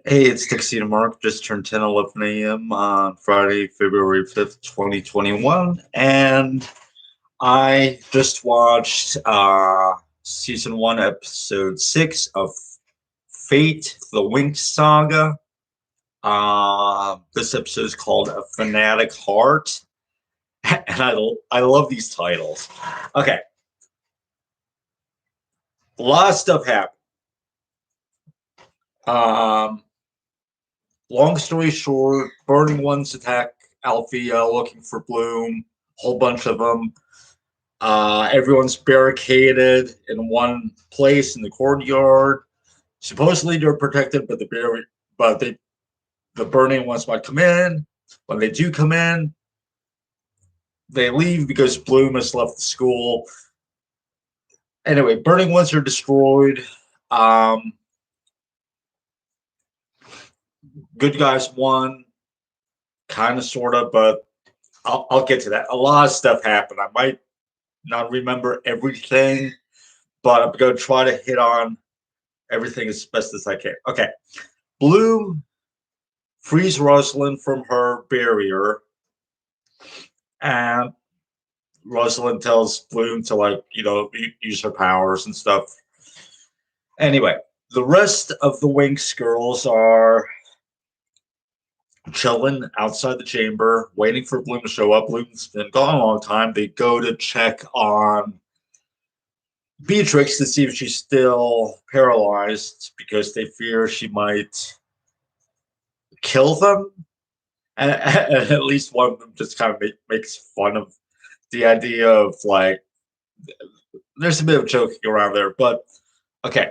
Hey, it's Dixie and Mark. Just turned 10:11 a.m. on Friday, February 5th, 2021. And I just watched season 1, episode 6 of Fate, the Winx Saga. This episode is called A Fanatic Heart. And I love these titles. Okay, a lot of stuff happened. Um, Long story short, Burning Ones attack Althea looking for Bloom, whole bunch of them. Everyone's barricaded in one place in the courtyard. Supposedly they're protected, but the Burning Ones might come in. When they do come in, they leave because Bloom has left the school. Anyway, Burning Ones are destroyed. Um, Good guys won, kind of, sort of, but I'll get to that. A lot of stuff happened. I might not remember everything, but I'm going to try to hit on everything as best as I can. Okay. Bloom frees Rosalind from her barrier, and Rosalind tells Bloom to, like, use her powers and stuff. Anyway, the rest of the Winx girls are chilling outside the chamber, waiting for Bloom to show up. Bloom's been gone a long time. They go to check on Beatrix to see if she's still paralyzed because they fear she might kill them. And at least one of them just kind of makes fun of the idea of, like, there's a bit of joking around there, but okay.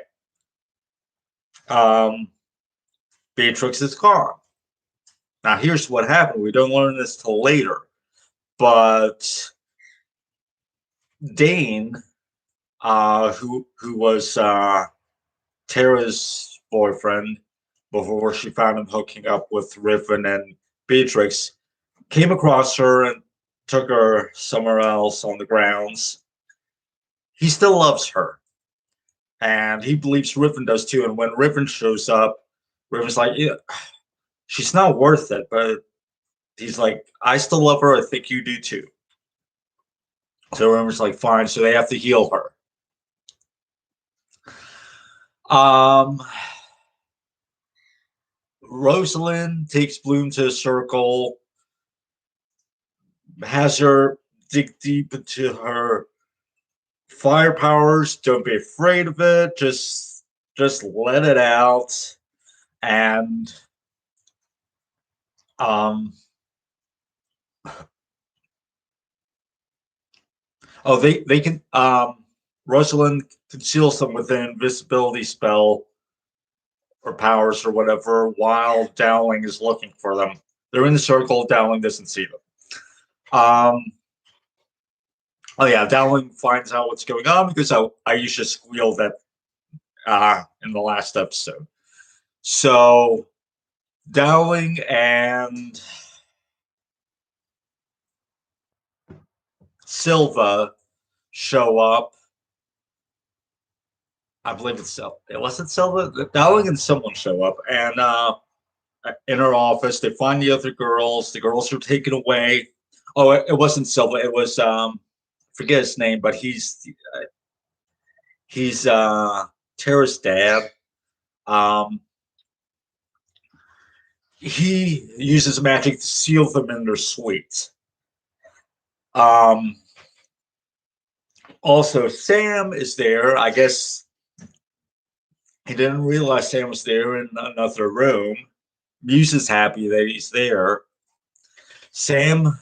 Um, Beatrix is gone. Now, here's what happened. We don't learn this till later, but Dane, who was Tara's boyfriend before she found him hooking up with Riven and Beatrix, came across her and took her somewhere else on the grounds. He still loves her, and he believes Riven does too. And when Riven shows up, Riven's like, yeah, she's not worth it, but he's like, I still love her. I think you do too. So Riven's like, fine. So they have to heal her. Um, Rosalind takes Bloom to a circle, has her dig deep into her fire powers. Don't be afraid of it. Just let it out. And um they can Rosalind conceals them with an invisibility spell or powers or whatever while Dowling is looking for them. They're in the circle, Dowling doesn't see them. Oh yeah, Dowling finds out what's going on because Aisha squealed that in the last episode. So Dowling and Silva show up. I believe it's Silva. It wasn't Silva. Dowling and someone show up, and in her office, they find the other girls. The girls are taken away. Oh, it wasn't Silva. It was forget his name, but he's Tara's dad. Um, he uses magic to seal them in their suite. Um, Also, Sam is there. I guess he didn't realize Sam was there in another room. Muse is happy that he's there. Sam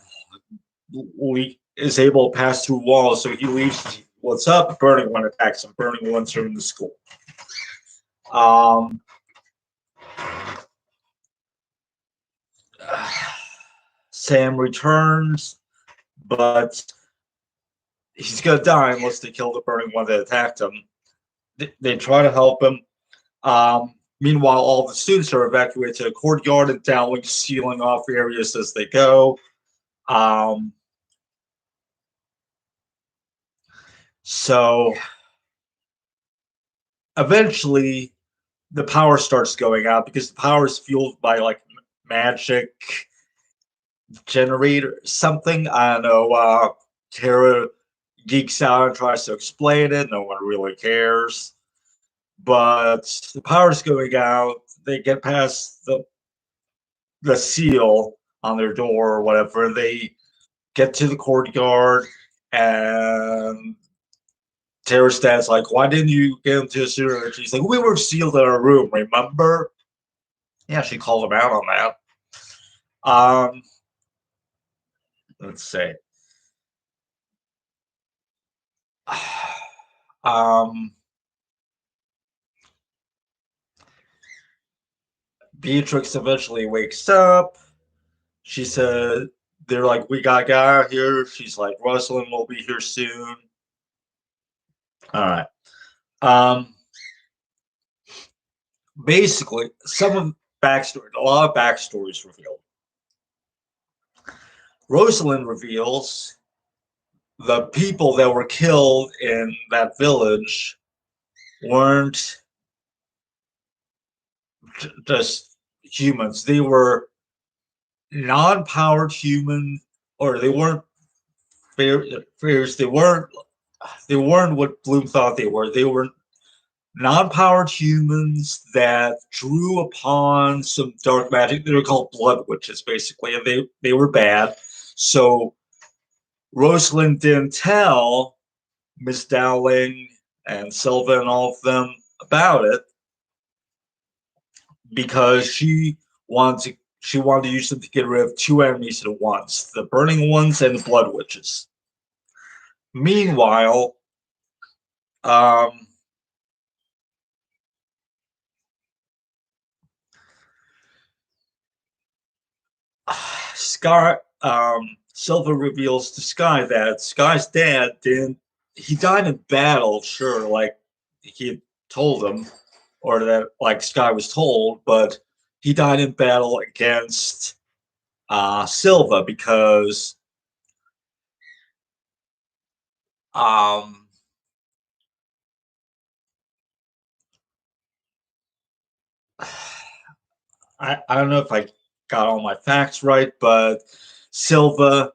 is able to pass through walls, so he leaves. What's up? Burning One attacks him. Burning One's are in the school. Um, Sam returns, but he's gonna die unless they kill the Burning One that attacked him. They try to help him. Meanwhile, all the students are evacuated to a courtyard and Dowling sealing off areas as they go. Um, so eventually, the power starts going out because the power is fueled by like magic generator something. I don't know. Tara geeks out and tries to explain it. No one really cares. But the power's going out. They get past the seal on their door or whatever, and they get to the courtyard, and Tara's dad's like, "Why didn't you get into a sooner?" And she's like, "We were sealed in our room, remember?" Yeah, she called him out on that. Um, let's see. Um, Beatrix eventually wakes up. She said, "They're like, we got out of here." She's like, "Rosalind will be here soon." All right. Um, Basically, some of backstory, a lot of backstories revealed. Rosalind reveals the people that were killed in that village weren't just humans. They were non-powered human, or they weren't fairies. They weren't what Bloom thought they were. They were non-powered humans that drew upon some dark magic. They were called blood witches, basically, and they were bad. So Rosalind didn't tell Miss Dowling and Silva and all of them about it because she wanted to use them to get rid of two enemies at once: the burning ones and the blood witches. Meanwhile, um, Scar Silva reveals to Sky that Sky's dad didn't. He died in battle, sure, like he had told him, or that like Sky was told, but he died in battle against Silva because um, I don't know if I got all my facts right, but Silva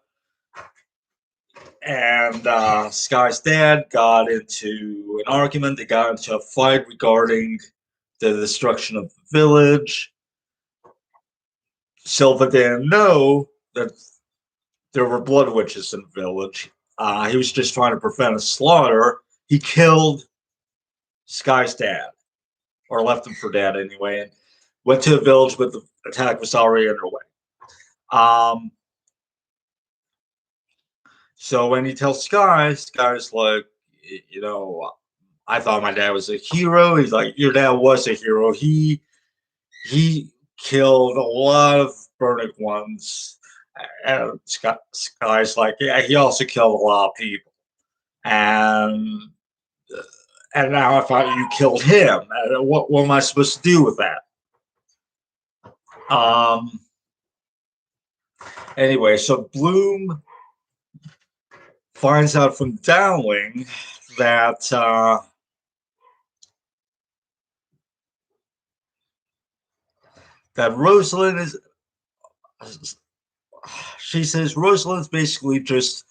and Sky's dad got into an argument. They got into a fight regarding the destruction of the village. Silva didn't know that there were blood witches in the village. He was just trying to prevent a slaughter. He killed Sky's dad, or left him for dead anyway, and went to the village, but the attack was already underway. Um, so when he tells Sky, Sky's like, you know, I thought my dad was a hero. He's like, your dad was a hero. He killed a lot of burning ones. And Sky's like, yeah, he also killed a lot of people. And and now I thought you killed him. What am I supposed to do with that? Um. Anyway, so Bloom finds out from Dowling that that Rosalind is. She says Rosalind's basically just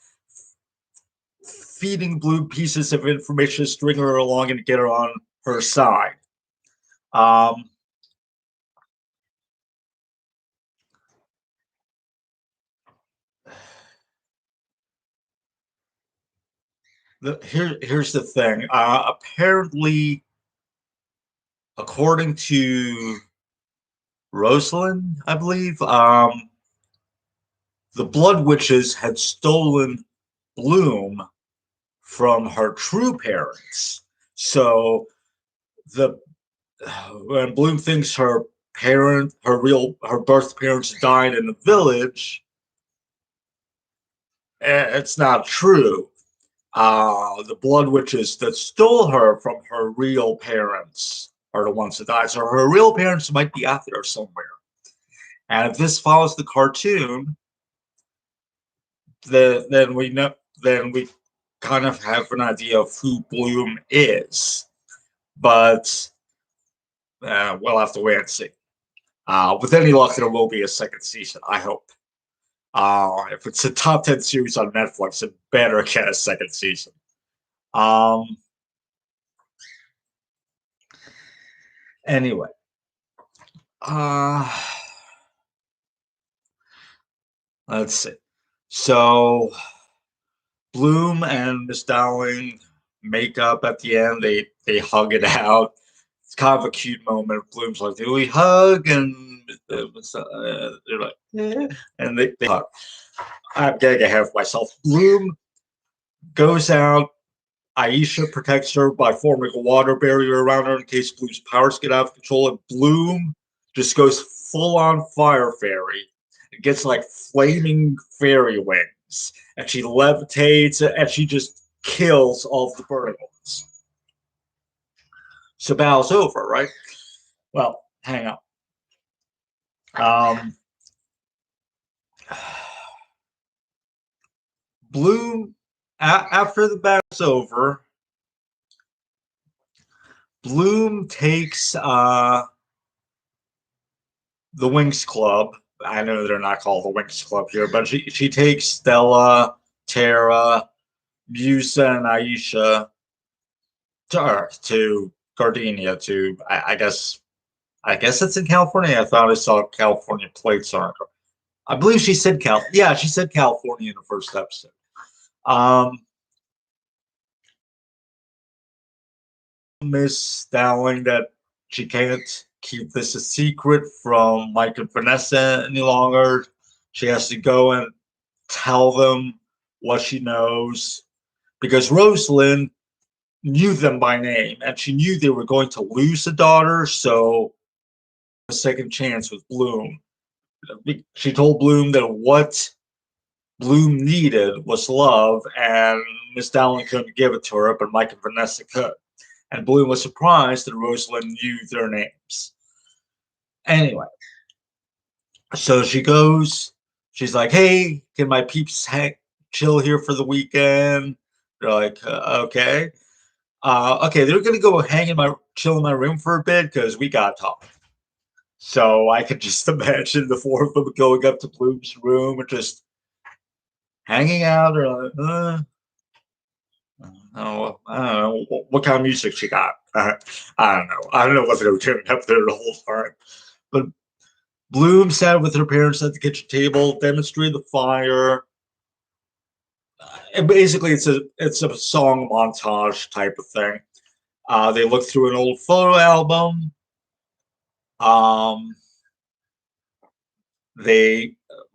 feeding Bloom pieces of information, string her along, and get her on her side. Um, here's the thing. Apparently, according to Rosalind, I believe, the Blood Witches had stolen Bloom from her true parents. So the when Bloom thinks her birth parents died in the village, it's not true. The Blood Witches that stole her from her real parents are the ones that died. So her real parents might be out there somewhere. And if this follows the cartoon, then we know then we kind of have an idea of who Bloom is. But we'll have to wait and see. With any luck, there will be a second season, I hope. If it's a top 10 series on Netflix, it better get a second season. Anyway. Let's see. So Bloom and Miss Dowling make up at the end. They hug it out. It's kind of a cute moment. Bloom's like, "Do we hug?" And they're like, "Yeah," and they hug. I'm getting ahead of myself. Bloom goes out. Aisha protects her by forming a water barrier around her in case Bloom's powers get out of control. And Bloom just goes full on fire fairy. It gets like flaming fairy wings. And she levitates and she just kills all of the burning ones. So battle's over, right? Well, hang on. Bloom, after the battle's over, Bloom takes the Winx Club. I know they're not called the Winx Club here, but she takes Stella, Tara, Musa, and Aisha to Earth, to Gardenia, to I guess it's in California. I thought I saw California plates on it. I believe she said Yeah, she said California in the first episode. Miss Dowling that she can't keep this a secret from Mike and Vanessa any longer. She has to go and tell them what she knows because Rosalind knew them by name and she knew they were going to lose a daughter, so a second chance with Bloom. She told Bloom that what Bloom needed was love, and Miss Dowling couldn't give it to her, but Mike and Vanessa could. And Bloom was surprised that Rosalind knew their names. Anyway, so she goes, she's like, "Hey, can my peeps chill here for the weekend?" They're like, "Okay." Okay, they're gonna go chill in my room for a bit because we got to talk. So I could just imagine the four of them going up to Bloom's room and just hanging out, or like, oh, I don't know what kind of music she got. I don't know. I don't know what they were doing up there the whole time. But Bloom sat with her parents at the kitchen table, demonstrated the fire. And basically, it's a song montage type of thing. They look through an old photo album.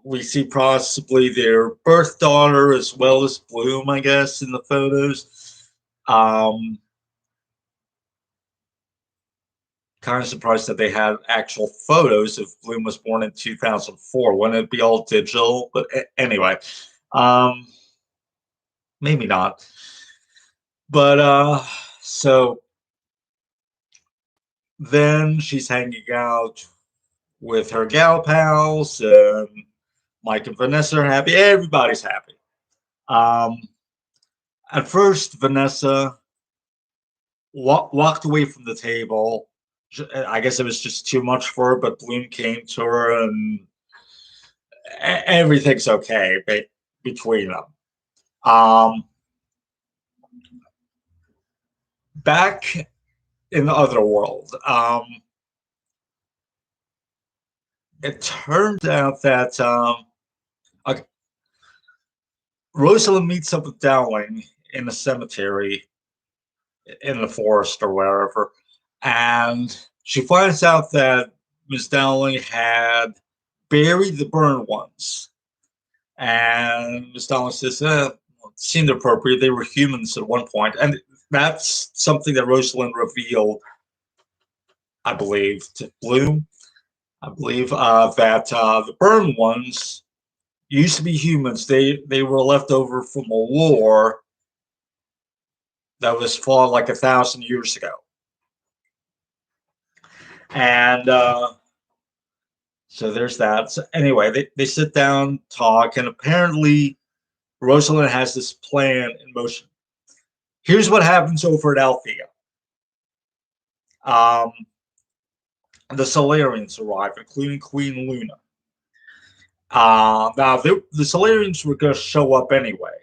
We see possibly their birth daughter as well as Bloom, I guess, in the photos. Kind of surprised that they had actual photos if Bloom was born in 2004. Wouldn't it be all digital? But anyway, maybe not. But so then she's hanging out with her gal pals, and Mike and Vanessa are happy. Everybody's happy. At first, Vanessa walked away from the table. I guess it was just too much for her, but Bloom came to her, and everything's okay between them. Back in the other world, it turns out that okay, Rosalind meets up with Dowling in a cemetery in the forest or wherever, and she finds out that Miss Dowling had buried the burned ones. And Miss Dowling says, it seemed appropriate. They were humans at one point. And that's something that Rosalind revealed, I believe, to Bloom. I believe that the burned ones used to be humans. They were left over from a war that was fought like 1,000 years ago. And so there's that. So anyway, they sit down, talk, and apparently Rosalind has this plan in motion. Here's what happens over at Althea. the Solarians arrive, including Queen Luna. Now, the Solarians were going to show up anyway,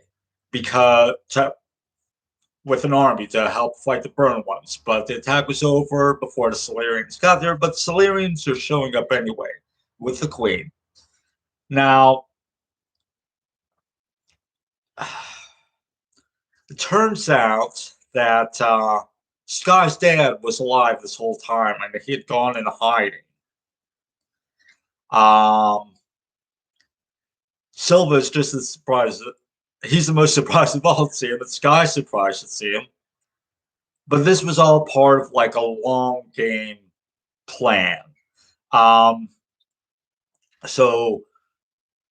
because with an army to help fight the Burn Ones, but the attack was over before the Solarians got there. But the Solarians are showing up anyway with the Queen. Now, it turns out that Sky's dad was alive this whole time, and he had gone into hiding. Um, Silva is just as surprised. He's the most surprised of all to see him, and Sky's surprised to see him. But this was all part of like a long game plan. Um, so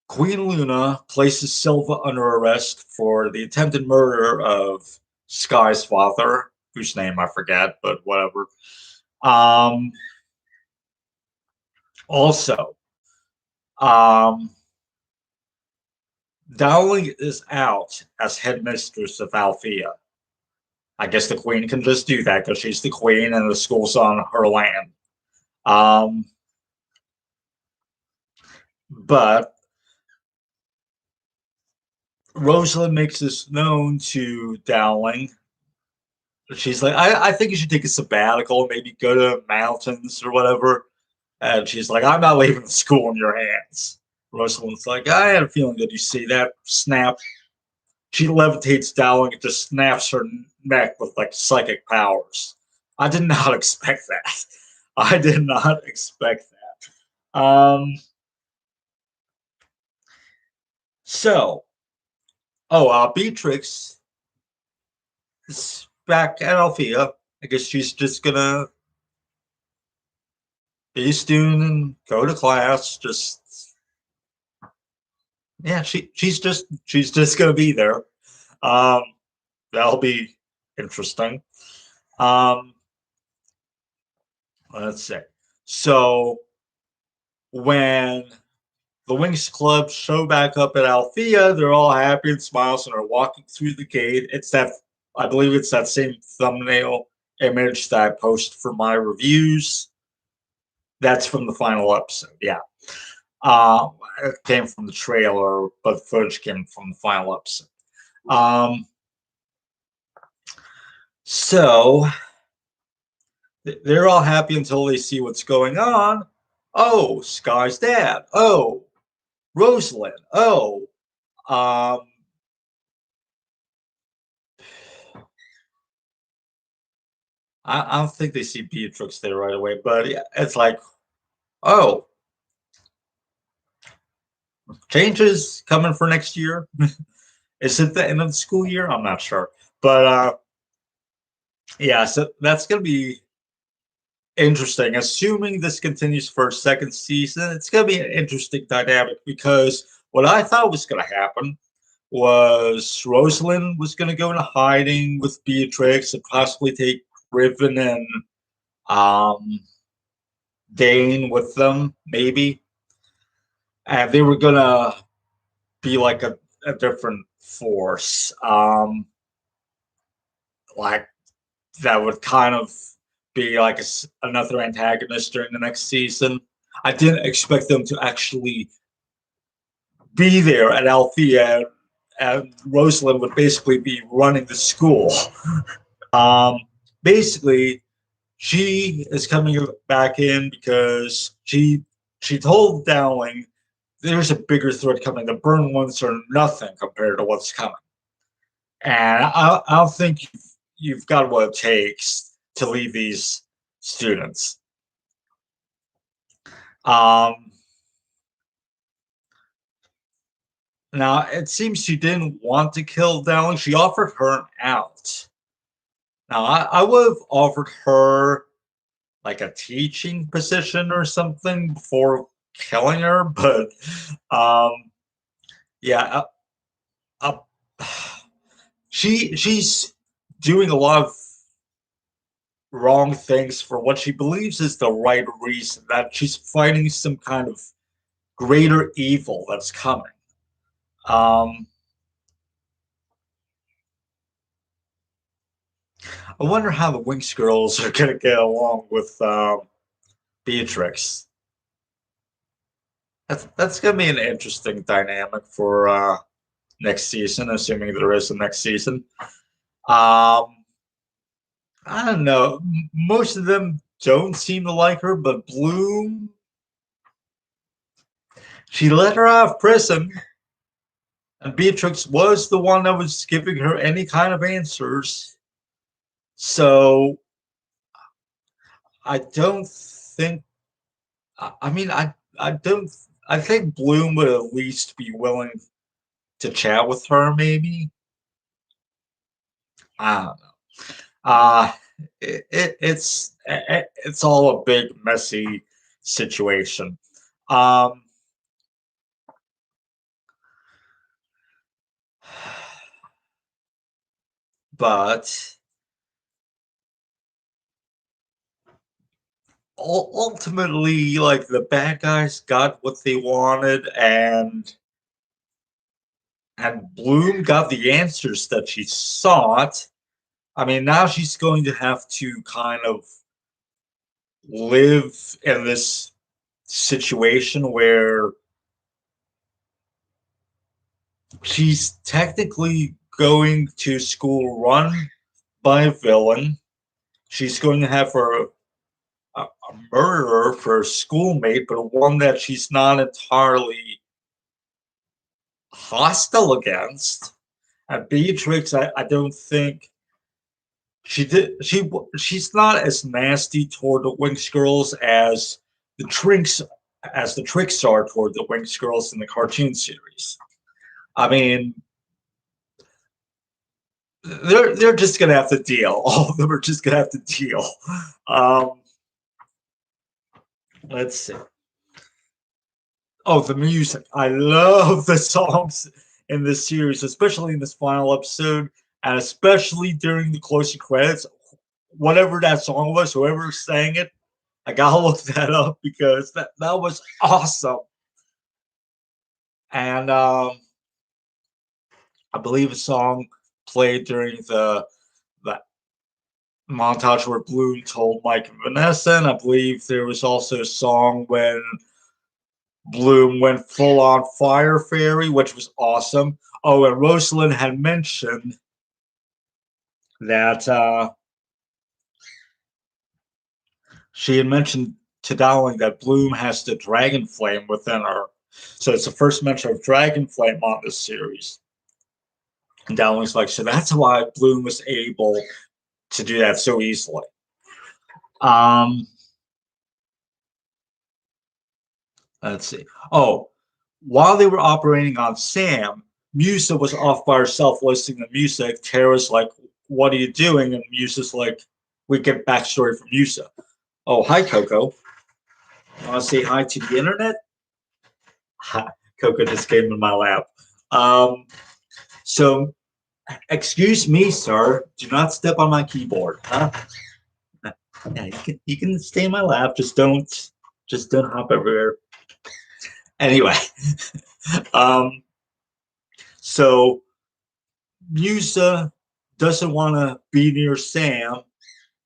Queen Luna places Silva under arrest for the attempted murder of Sky's father, whose name I forget, but whatever. Um, also, um, Dowling is out as headmistress of Althea. I guess the queen can just do that because she's the queen and the school's on her land. Um, but Rosalind makes this known to Dowling. She's like, I think you should take a sabbatical, maybe go to mountains or whatever. And she's like, I'm not leaving the school in your hands. Rosalind's like, I had a feeling that you see that. Snap. She levitates Dowling and just snaps her neck with like psychic powers. I did not expect that. I did not expect that. So, Beatrix is back at Althea. I guess she's just gonna be a student and go to class. Just yeah, she's just gonna be there. Um, that'll be interesting. Um, let's see. So when the Winx Club show back up at Althea, they're all happy and smiles and are walking through the gate. It's that I believe it's that same thumbnail image that I post for my reviews. That's from the final episode. Yeah. It came from the trailer, but the footage came from the final episode. Um, so they're all happy until they see what's going on. Oh, Sky's dad. Oh, Rosalind. Oh, um, I don't think they see Beatrix there right away, but it's like, oh, changes coming for next year. Is it the end of the school year? I'm not sure, but yeah, so that's gonna be interesting. Assuming this continues for a second season, it's gonna be an interesting dynamic because what I thought was gonna happen was Rosalind was gonna go into hiding with Beatrix and possibly take Riven and um, Dane with them, maybe, and they were gonna be like a different force. Like that would kind of be like another antagonist during the next season. I didn't expect them to actually be there at Althea, and Rosalind would basically be running the school. Um, basically, she is coming back in because she told Dowling there's a bigger threat coming. The burn ones are nothing compared to what's coming. And I don't think you've got what it takes to lead these students. Um, Now, it seems she didn't want to kill Dowling. She offered her an out. Now, I would have offered her like a teaching position or something before killing her, but um, yeah, she's doing a lot of wrong things for what she believes is the right reason, that she's fighting some kind of greater evil that's coming. Um, I wonder how the Winx girls are going to get along with Beatrix. That's gonna be an interesting dynamic for next season, assuming there is a next season. I don't know. Most of them don't seem to like her, but Bloom, she let her out of prison, and Beatrix was the one that was giving her any kind of answers. So I don't think. I mean, I don't. I think Bloom would at least be willing to chat with her. Maybe I don't know. Uh it's all a big messy situation. Um, but ultimately, like the bad guys got what they wanted, and Bloom got the answers that she sought. I mean, now she's going to have to kind of live in this situation where she's technically going to school run by a villain. She's going to have a murderer for a schoolmate, but one that she's not entirely hostile against. And Beatrix, I don't think she did. She's not as nasty toward the Winx girls the Trinks as the Tricks are toward the Winx girls in the cartoon series. I mean, they're just gonna have to deal. All of them are just gonna have to deal. Um, let's see. Oh, the music! I love the songs in this series, especially in this final episode, and especially during the closing credits. Whatever that song was, whoever sang it, I gotta look that up because that was awesome. And I believe a song played during the montage where Bloom told Mike and Vanessa, and I believe there was also a song when Bloom went full on Fire Fairy, which was awesome. Oh, and Rosalind had mentioned that she had mentioned to Dowling that Bloom has the dragon flame within her. So it's the first mention of dragon flame on this series. And Dowling's like, so that's why Bloom was able to do that so easily. Um, let's see. Oh, while they were operating on Sam, Musa was off by herself listening to music. Tara's like, what are you doing? And Musa's like, we get backstory from Musa. Oh, hi, Coco. Want to say hi to the internet? Hi. Coco just came in my lap. Um, so, excuse me, sir. Do not step on my keyboard. Huh? Yeah, you can stay in my lap. Just don't hop everywhere. Anyway, um, so Musa doesn't want to be near Sam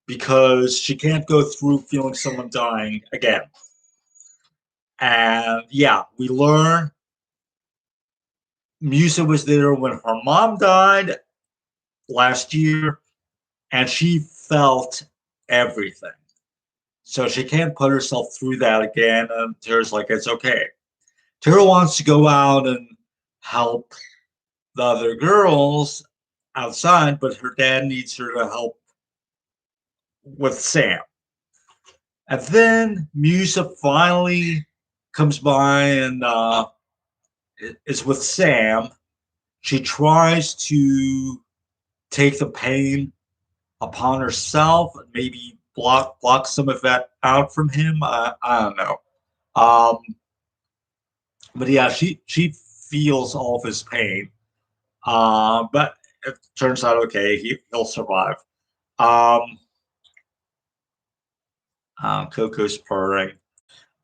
because she can't go through feeling someone dying again. And yeah, we learn Musa was there when her mom died last year, and she felt everything. So she can't put herself through that again. And Tara's like, it's okay. Tara wants to go out and help the other girls outside, but her dad needs her to help with Sam. And then Musa finally comes by and is with Sam. She tries to take the pain upon herself, and maybe block some of that out from him. I don't know. Um, but yeah, she feels all of his pain. But it turns out okay. He'll survive. Um, Coco's purring.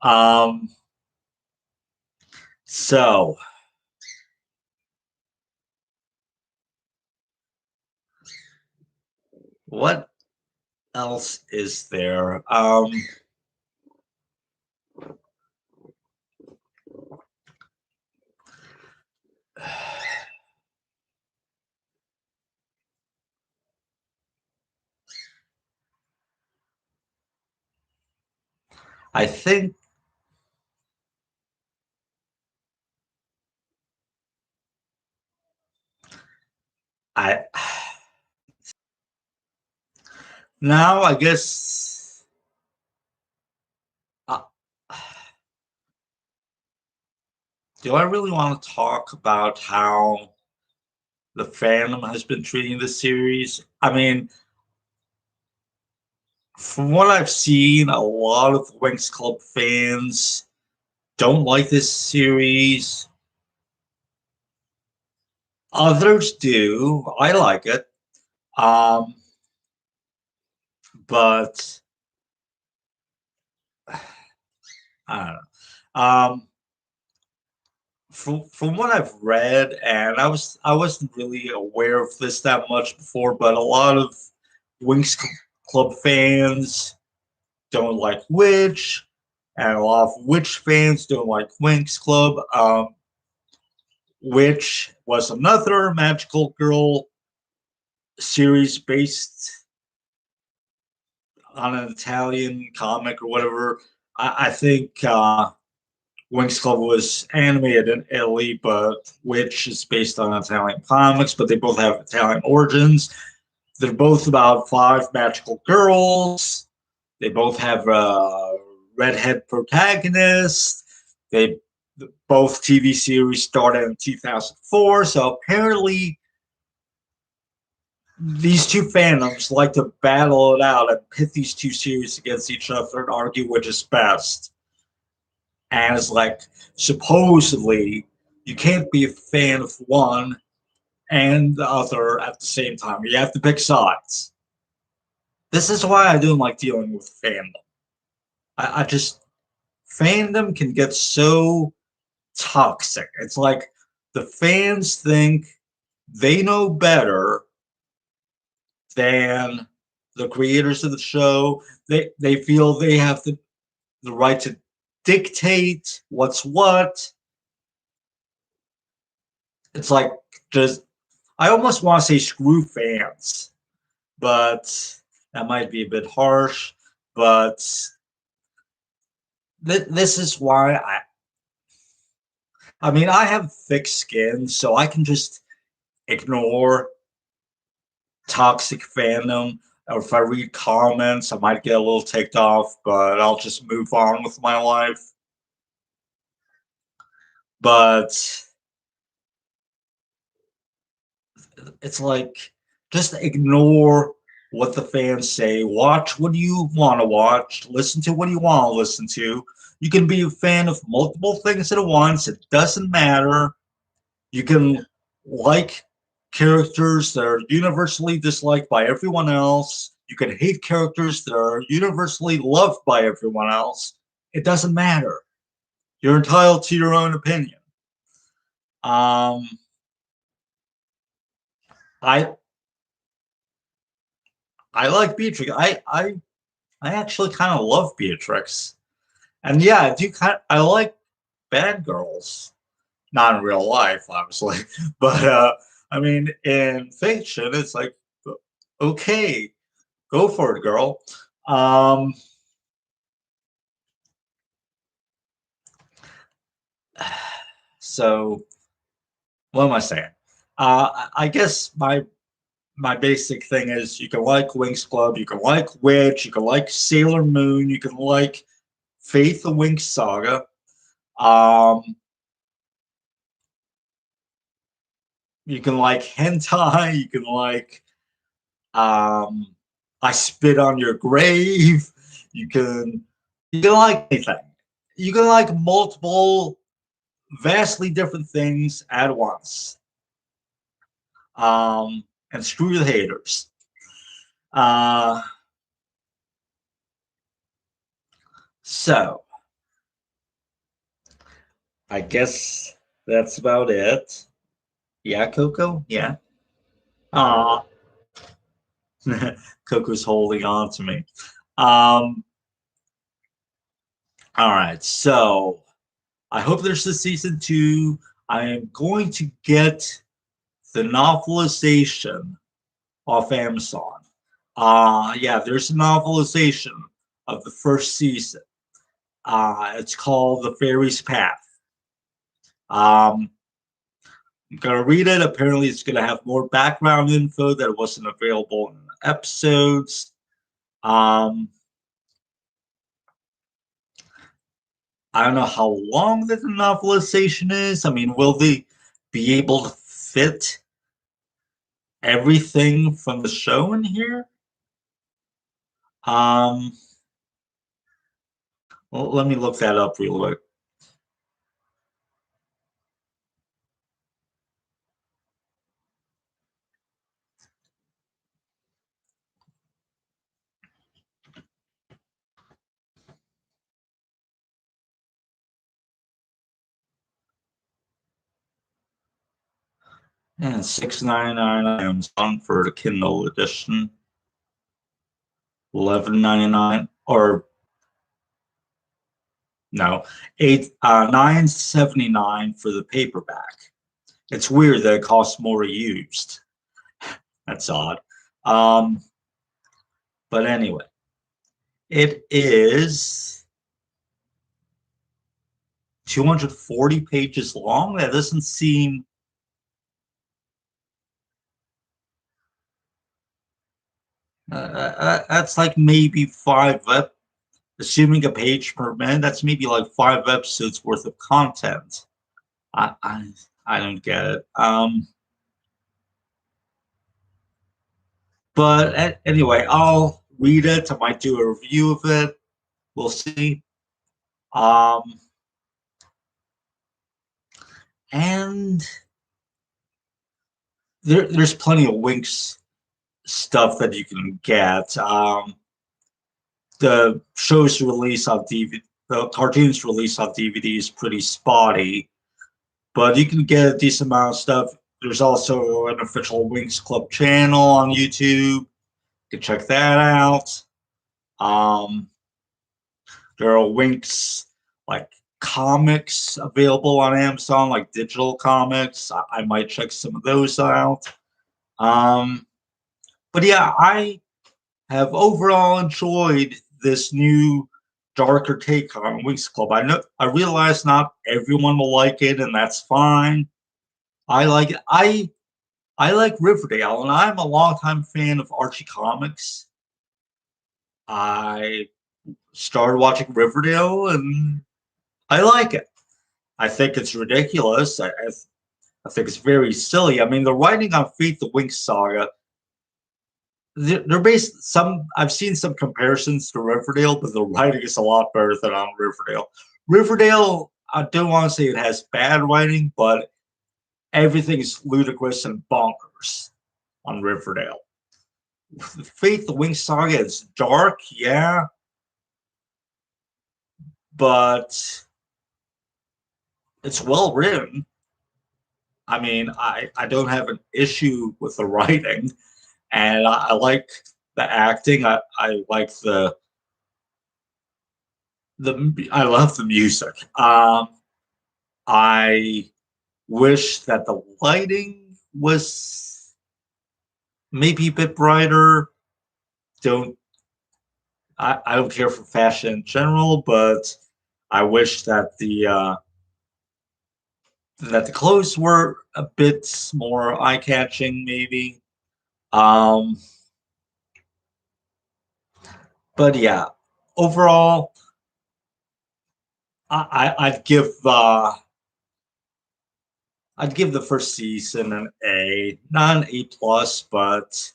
Um, so what else is there? I think I now I guess uh, do I really want to talk about how the fandom has been treating the series? I mean, from what I've seen, a lot of Winx Club fans don't like this series. Others do. I like it. Um, but I don't know. From what I've read, and I wasn't really aware of this that much before, but a lot of Winx Club fans don't like Witch, and a lot of Witch fans don't like Winx Club. Witch was another magical girl series based on an Italian comic or whatever. I think Winx Club was animated in Italy, but Witch is based on Italian comics, but they both have Italian origins. They're both about five magical girls. They both have a redhead protagonist. They both TV series started in 2004, so apparently these two fandoms like to battle it out and pit these two series against each other and argue which is best. And it's like, supposedly, you can't be a fan of one and the other at the same time. You have to pick sides. This is why I don't like dealing with fandom. I just, fandom can get so toxic. It's like the fans think they know better than the creators of the show. They feel they have the right to dictate what's what. It's like just I almost want to say screw fans, but that might be a bit harsh. But this is why I mean I have thick skin, so I can just ignore toxic fandom. Or if I read comments, I might get a little ticked off, but I'll just move on with my life. But it's like just ignore what the fans say. Watch what you want to watch. Listen to what you want to listen to. You can be a fan of multiple things at once. It doesn't matter. You can like characters that are universally disliked by everyone else. You can hate characters that are universally loved by everyone else. It doesn't matter. You're entitled to your own opinion. Um, I I like Beatrix. I actually kind of love Beatrix. And yeah, I do I like bad girls. Not in real life, obviously. But I mean in fiction it's like okay, go for it, girl. Um so what am I saying? I guess my basic thing is you can like Winx Club, you can like Witch, you can like Sailor Moon, you can like Faith the Winx Saga. Um, you can like hentai, you can like um, I spit on your grave. You can you can like anything. You can like multiple, vastly different things at once. And screw the haters. Uh, so I guess that's about it. Yeah, Coco. Yeah. Uh Coco's holding on to me. Um, all right. So I hope there's a season two. I am going to get the novelization off Amazon. Yeah, there's a novelization of the first season. It's called The Fairy's Path. I'm gonna read it. Apparently, it's gonna have more background info that wasn't available in the episodes. I don't know how long the novelization is. I mean, will they be able to fit everything from the show in here? Um, well, let me look that up real quick. And $6.99 on Amazon for the Kindle edition. $11.99 or no, $9.79 for the paperback. It's weird that it costs more used. That's odd. But anyway, it is 240 pages long. That doesn't seem that's like maybe assuming a page per minute, that's maybe like 5 episodes worth of content. I I, I don't get it. But anyway, I'll read it. I might do a review of it. We'll see. Um, and there's plenty of Winx stuff that you can get. The show's release on DVD, the cartoon's release on DVD is pretty spotty, but you can get a decent amount of stuff. There's also an official Winx Club channel on YouTube. You can check that out. Um, there are Winx like comics available on Amazon, like digital comics. I might check some of those out. Um, but yeah, I have overall enjoyed this new darker take on Winx Club. I realize not everyone will like it, and that's fine. I like it. I like Riverdale, and I'm a longtime fan of Archie comics. I started watching Riverdale, and I like it. I think it's ridiculous. I think it's very silly. I mean, the writing on Fate the Winx Saga, they're based some. I've seen some comparisons to Riverdale, but the writing is a lot better than on Riverdale. Riverdale, I don't want to say it has bad writing, but everything is ludicrous and bonkers on Riverdale. Fate the Winx Saga is dark, yeah, but it's well written. I mean, I don't have an issue with the writing, and I like the acting. I like the I love the music. I wish that the lighting was maybe a bit brighter. Don't I don't care for fashion in general, but I wish that the clothes were a bit more eye catching, maybe. Um, but yeah, overall, I'd give the first season an A, not an A plus, but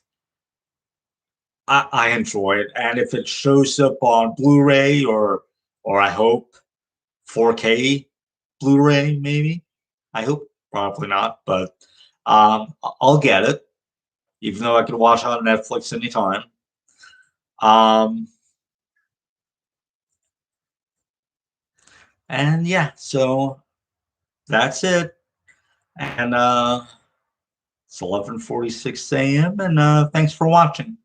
I enjoy it. And if it shows up on Blu-ray or I hope 4K Blu-ray, maybe. I hope probably not, but I'll get it, even though I can watch it on Netflix anytime. Um, and yeah, so that's it. And it's 11:46 a.m. and thanks for watching.